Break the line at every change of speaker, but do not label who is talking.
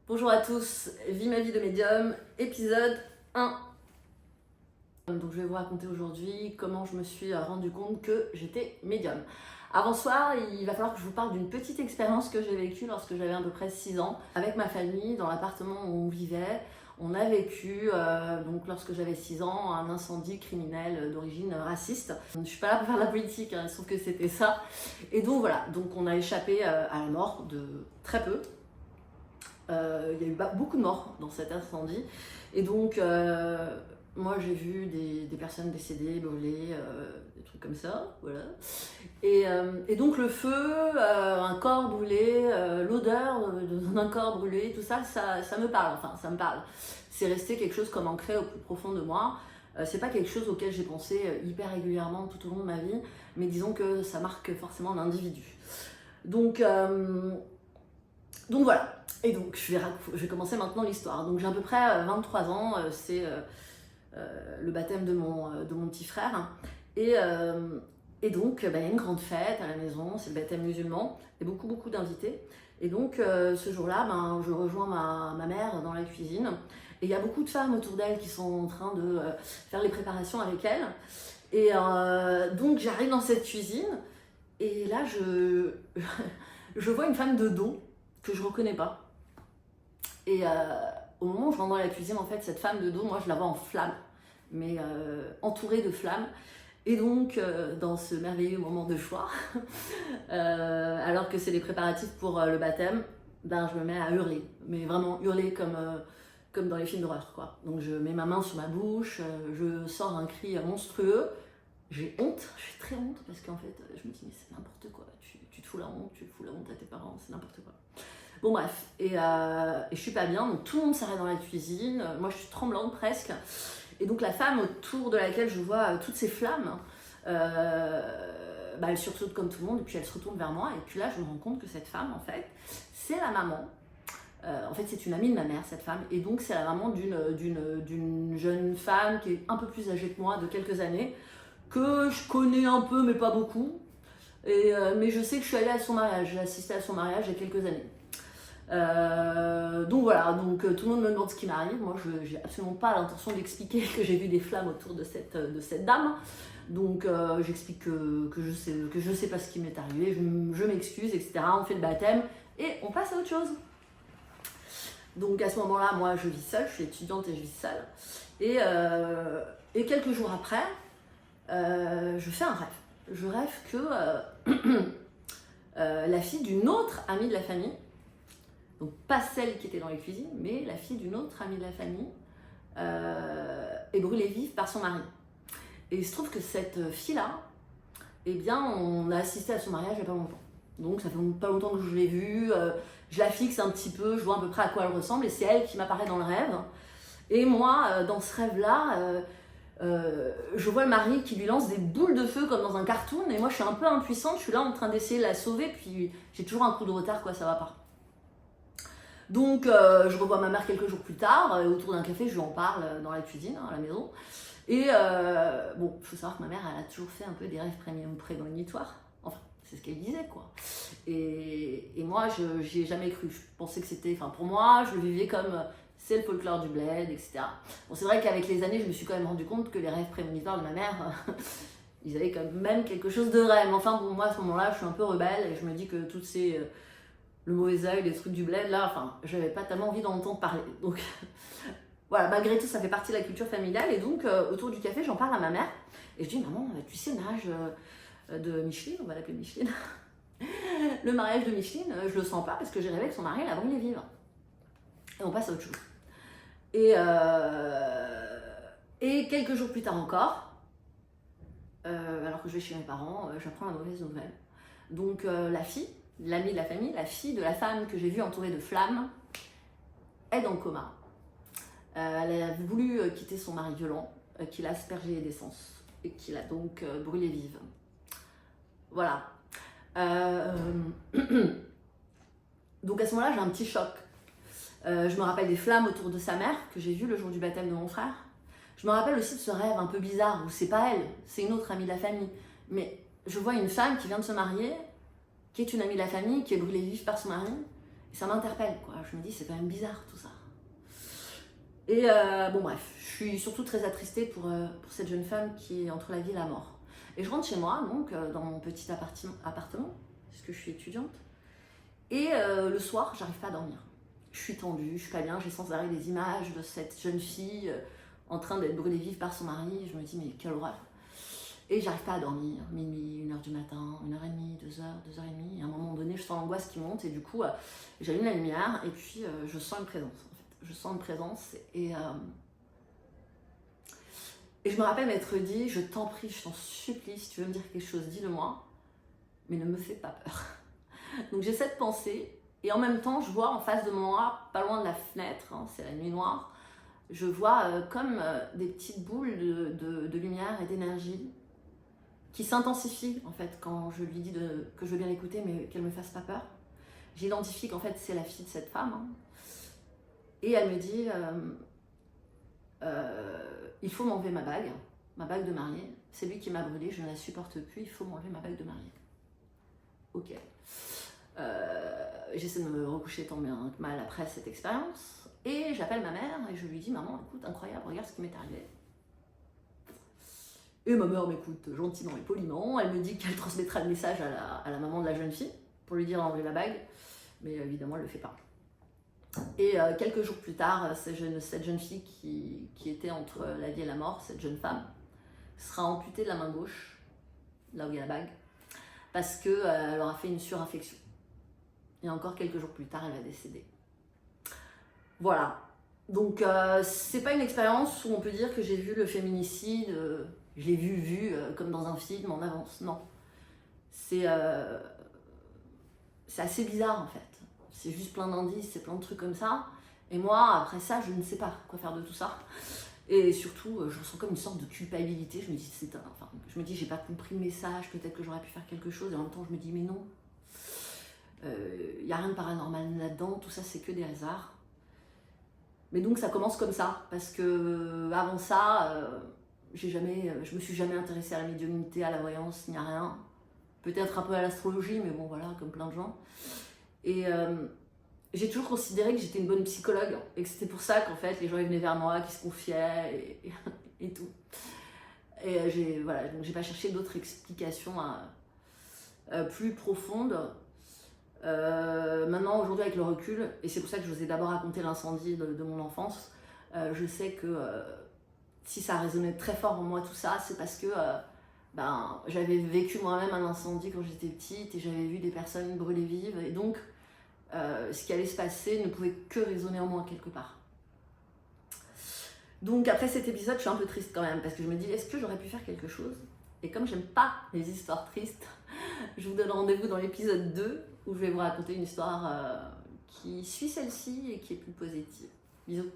Bonjour à tous, Vie ma vie de médium, épisode 1. Donc je vais vous raconter aujourd'hui comment je me suis rendu compte que j'étais médium. Avant cela, il va falloir que je vous parle d'une petite expérience que j'ai vécue lorsque j'avais à peu près 6 ans. Avec ma famille, dans l'appartement où on vivait, on a vécu, donc lorsque j'avais 6 ans, un incendie criminel d'origine raciste. Je ne suis pas là pour faire de la politique, hein, sauf que c'était ça. Et donc voilà, donc on a échappé à la mort de très peu. Il y a eu beaucoup de morts dans cet incendie. Et donc, moi j'ai vu des personnes décédées, brûlées, des trucs comme ça, voilà. Et donc le feu, un corps brûlé, l'odeur d'un corps brûlé, tout ça, ça me parle, enfin ça me parle. C'est resté quelque chose comme ancré au plus profond de moi. C'est pas quelque chose auquel j'ai pensé hyper régulièrement tout au long de ma vie, mais disons que ça marque forcément l'individu. Donc voilà, et donc je vais commencer maintenant l'histoire. Donc j'ai à peu près 23 ans, c'est le baptême de mon petit frère. Et donc il y a une grande fête à la maison, c'est le baptême musulman, et beaucoup d'invités. Et donc ce jour-là, je rejoins ma mère dans la cuisine, et il y a beaucoup de femmes autour d'elle qui sont en train de faire les préparations avec elle. Et donc j'arrive dans cette cuisine, et là je vois une femme de dos, que je reconnais pas. Et au moment où je rentre dans la cuisine, en fait, cette femme de dos, moi, je la vois en flammes, mais entourée de flammes. Et donc, dans ce merveilleux moment de joie, alors que c'est les préparatifs pour le baptême, je me mets à hurler, mais vraiment hurler comme dans les films d'horreur, quoi. Donc, je mets ma main sur ma bouche, je sors un cri monstrueux. J'ai honte, j'ai très honte, parce qu'en fait, je me dis, mais c'est n'importe quoi, tu te fous la honte, tu fous la honte à tes parents, c'est n'importe quoi. Bon bref, et je suis pas bien, donc tout le monde s'arrête dans la cuisine, moi je suis tremblante presque, et donc la femme autour de laquelle je vois toutes ces flammes, elle sursaute comme tout le monde, et puis elle se retourne vers moi, et puis là je me rends compte que cette femme, en fait, c'est la maman. En fait, c'est une amie de ma mère, cette femme, et donc c'est la maman d'une jeune femme qui est un peu plus âgée que moi, de quelques années, que je connais un peu, mais pas beaucoup. Mais je sais que je suis allée à son mariage, j'ai assisté à son mariage il y a quelques années. Donc voilà, tout le monde me demande ce qui m'arrive. Moi, je n'ai absolument pas l'intention d'expliquer que j'ai vu des flammes autour de cette dame. Donc j'explique que je sais pas ce qui m'est arrivé, je m'excuse, etc. On fait le baptême et on passe à autre chose. Donc à ce moment-là, moi, je vis seule, je suis étudiante et je vis seule. Et quelques jours après, je fais un rêve. Je rêve que la fille d'une autre amie de la famille, donc pas celle qui était dans les cuisines, mais la fille d'une autre amie de la famille, est brûlée vive par son mari. Et il se trouve que cette fille-là, eh bien, on a assisté à son mariage il n'y a pas longtemps. Donc ça fait pas longtemps que je l'ai vue, je la fixe un petit peu, je vois à peu près à quoi elle ressemble, et c'est elle qui m'apparaît dans le rêve. Et moi, dans ce rêve-là, je vois le mari qui lui lance des boules de feu comme dans un cartoon, et moi je suis un peu impuissante, je suis là en train d'essayer de la sauver, puis j'ai toujours un coup de retard, quoi, ça va pas. Donc je revois ma mère quelques jours plus tard, autour d'un café, je lui en parle dans la cuisine, à la maison. Et bon, il faut savoir que ma mère, elle a toujours fait un peu des rêves prémonitoires. Enfin, c'est ce qu'elle disait, quoi. Et moi, j'y ai jamais cru. Je pensais que c'était, enfin pour moi, je le vivais comme c'est le folklore du bled, etc. Bon, c'est vrai qu'avec les années, je me suis quand même rendu compte que les rêves prémonitoires de ma mère, ils avaient quand même quelque chose de vrai. Mais enfin, bon, moi, à ce moment-là, je suis un peu rebelle et je me dis que toutes ces... le mauvais œil, les trucs du bled, là, enfin, j'avais pas tellement envie d'en entendre parler. Donc, voilà, malgré tout, ça fait partie de la culture familiale. Et donc, autour du café, j'en parle à ma mère. Et je dis, maman, tu sais, le mariage de Micheline, on va l'appeler Micheline. Le mariage de Micheline, je le sens pas parce que j'ai rêvé que son mari l'a brûlé vive. Et on passe à autre chose. Et quelques jours plus tard encore, alors que je vais chez mes parents, j'apprends la mauvaise nouvelle. Donc, la fille, l'amie de la famille, la fille de la femme que j'ai vue entourée de flammes, est dans le coma. Elle a voulu quitter son mari violent, qui l'a aspergée d'essence et qui l'a donc brûlée vive. Voilà. Donc à ce moment-là, j'ai un petit choc. Je me rappelle des flammes autour de sa mère que j'ai vues le jour du baptême de mon frère. Je me rappelle aussi de ce rêve un peu bizarre où c'est pas elle, c'est une autre amie de la famille. Mais je vois une femme qui vient de se marier, qui est une amie de la famille, qui est brûlée vive par son mari, Et ça m'interpelle, quoi. Je me dis, c'est quand même bizarre tout ça. Et bon bref, je suis surtout très attristée pour cette jeune femme qui est entre la vie et la mort. Et je rentre chez moi, donc dans mon petit appartement, puisque je suis étudiante. Et le soir, j'arrive pas à dormir. Je suis tendue, je suis pas bien, j'ai sans arrêt des images de cette jeune fille en train d'être brûlée vive par son mari. Je me dis, mais quelle horreur. Et j'arrive pas à dormir, minuit, 1h du matin, 1h30, 2h, 2h30. Et à un moment donné, je sens l'angoisse qui monte et du coup, j'allume la lumière et puis je sens une présence. En fait. Je sens une présence et je me rappelle m'être dit, je t'en prie, je t'en supplie, si tu veux me dire quelque chose, dis-le-moi, mais ne me fais pas peur. Donc j'ai cette pensée et en même temps, je vois en face de moi, pas loin de la fenêtre, hein, c'est la nuit noire, je vois comme des petites boules de lumière et d'énergie qui s'intensifie en fait quand je lui dis que je veux bien l'écouter mais qu'elle me fasse pas peur. J'identifie qu'en fait c'est la fille de cette femme hein. Et elle me dit il faut m'enlever ma bague de mariée, c'est lui qui m'a brûlée, je ne la supporte plus, il faut m'enlever ma bague de mariée. Ok. J'essaie de me recoucher tant bien que mal après cette expérience et j'appelle ma mère et je lui dis maman écoute incroyable regarde ce qui m'est arrivé. Et ma mère m'écoute gentiment et poliment, elle me dit qu'elle transmettra le message à la maman de la jeune fille pour lui dire d'enlever la bague, mais évidemment elle ne le fait pas. Et quelques jours plus tard, cette jeune fille qui était entre la vie et la mort, cette jeune femme, sera amputée de la main gauche, là où il y a la bague, parce qu'elle aura fait une surinfection. Et encore quelques jours plus tard, elle va décéder. Voilà. Donc c'est pas une expérience où on peut dire que j'ai vu le féminicide, je l'ai vu comme dans un film en avance. Non. C'est assez bizarre en fait. C'est juste plein d'indices, c'est plein de trucs comme ça. Et moi, après ça, je ne sais pas quoi faire de tout ça. Et surtout, je ressens comme une sorte de culpabilité. Je me dis, j'ai pas compris le message, peut-être que j'aurais pu faire quelque chose. Et en même temps, je me dis, mais non. Il n'y a rien de paranormal là-dedans, tout ça, c'est que des hasards. Mais donc, ça commence comme ça. Parce que avant ça, je me suis jamais intéressée à la médiumnité, à la voyance, ni à rien. Peut-être un peu à l'astrologie, mais bon, voilà, comme plein de gens. Et j'ai toujours considéré que j'étais une bonne psychologue et que c'était pour ça qu'en fait les gens venaient vers moi, qui se confiaient et tout. Et donc j'ai pas cherché d'autres explications plus profondes. Maintenant, aujourd'hui, avec le recul, et c'est pour ça que je vous ai d'abord raconté l'incendie de mon enfance, je sais que si ça résonnait très fort en moi tout ça, c'est parce que j'avais vécu moi-même un incendie quand j'étais petite et j'avais vu des personnes brûler vives et donc ce qui allait se passer ne pouvait que résonner en moi quelque part. Donc après cet épisode, je suis un peu triste quand même parce que je me dis est-ce que j'aurais pu faire quelque chose? Et comme j'aime pas les histoires tristes, je vous donne rendez-vous dans l'épisode 2 où je vais vous raconter une histoire qui suit celle-ci et qui est plus positive. Bisous.